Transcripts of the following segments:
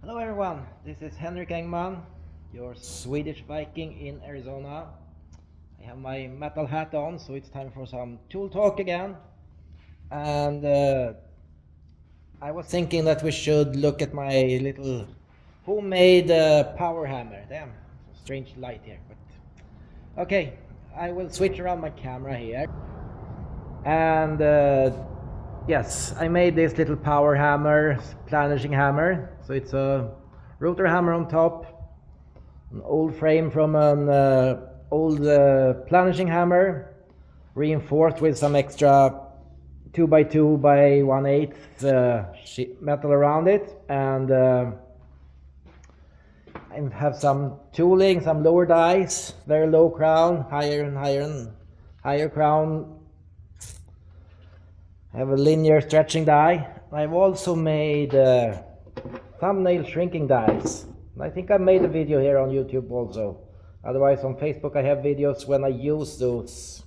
Hello everyone, this is Henrik Engman, your Swedish Viking in Arizona. I have my metal hat on, so it's time for some tool talk again. And I was thinking that we should look at my little homemade power hammer. Damn, strange light here. But okay, I will switch around my camera here. And yes, I made this little power hammer, planishing hammer. So it's a rotor hammer on top, an old frame from an old planishing hammer, reinforced with some extra 2x2 by 1/8 metal around it, and I have some tooling, some lower dies, very low crown, higher and higher crown. I have a linear stretching die. I've also made thumbnail shrinking dies. I think I made a video here on YouTube also. Otherwise on Facebook I have videos when I use those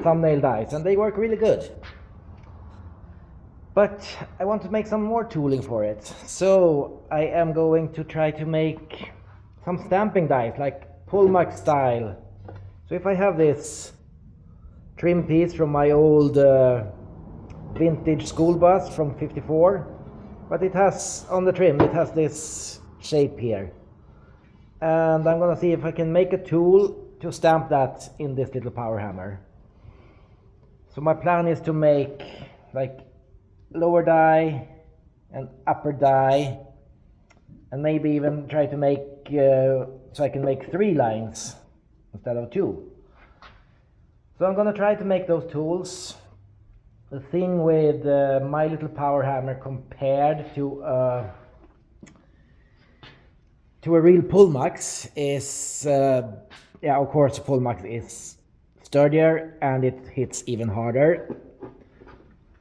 thumbnail dies and they work really good. But I want to make some more tooling for it. So I am going to try to make some stamping dies like Pullmax style. So if I have this trim piece from my old vintage school bus from '54, but it has on the trim it has this shape here, and I'm gonna see if I can make a tool to stamp that in this little power hammer. So my plan is to make like lower die and upper die, and maybe even try to make so I can make 3 lines instead of 2. So I'm gonna try to make those tools. The thing with my little power hammer compared to a real Pullmax is, yeah, of course, Pullmax is sturdier and it hits even harder.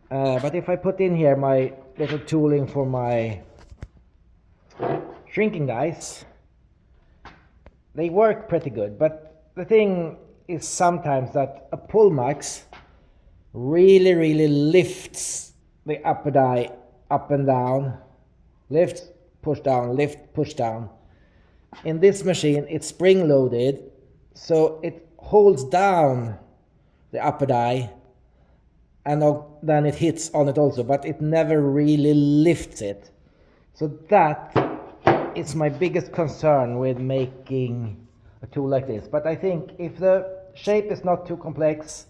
But if I put in here my little tooling for my shrinking dies, they work pretty good. But the thing is sometimes that a Pullmax really lifts the upper die up and down, lift, push down, lift, push down. In this machine it's spring loaded, so it holds down the upper die and then it hits on it also, but it never really lifts it. So that is my biggest concern with making a tool like this. But I think if the shape is not too complex,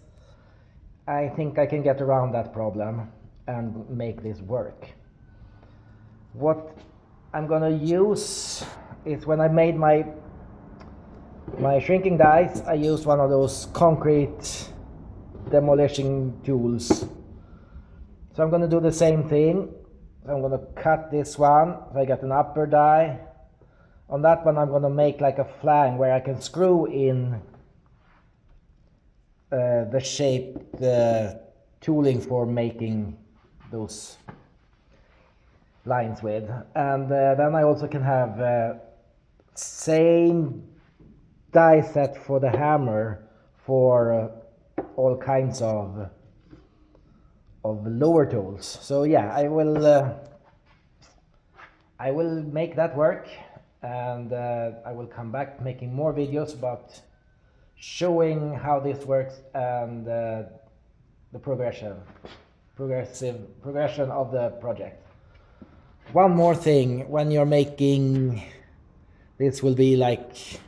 I think I can get around that problem and make this work. What I'm gonna use is, when I made my shrinking dies, I used one of those concrete demolition tools. So I'm gonna do the same thing. I'm gonna cut this one, so I get an upper die. On that one I'm gonna make like a flange where I can screw in the shape, the tooling for making those lines with, and then I also can have same die set for the hammer for all kinds of lower tools. So yeah, I will make that work, and I will come back making more videos about showing how this works and the progression of the project. One more thing, when you're making this, will be like,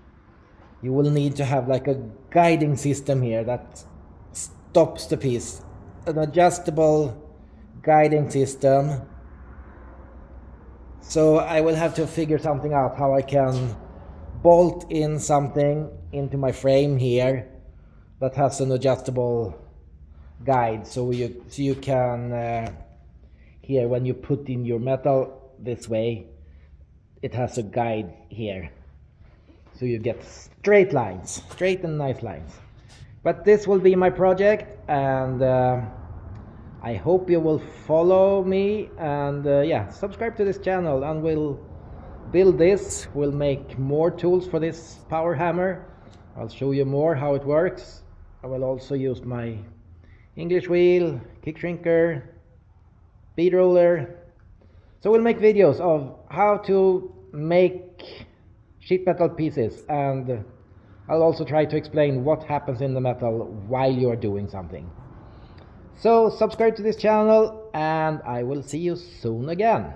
you will need to have like a guiding system here that stops the piece, an adjustable guiding system. So I will have to figure something out how I can bolt in something into my frame here that has an adjustable guide, so you can here, when you put in your metal this way, it has a guide here, so you get straight lines, straight and nice lines. But this will be my project, and I hope you will follow me, and yeah, subscribe to this channel, and we'll build this. We'll make more tools for this power hammer. I'll show you more how it works. I will also use my English wheel, kick shrinker, bead roller, So we'll make videos of how to make sheet metal pieces, and I'll also try to explain what happens in the metal while you're doing something. So subscribe to this channel, and I will see you soon again.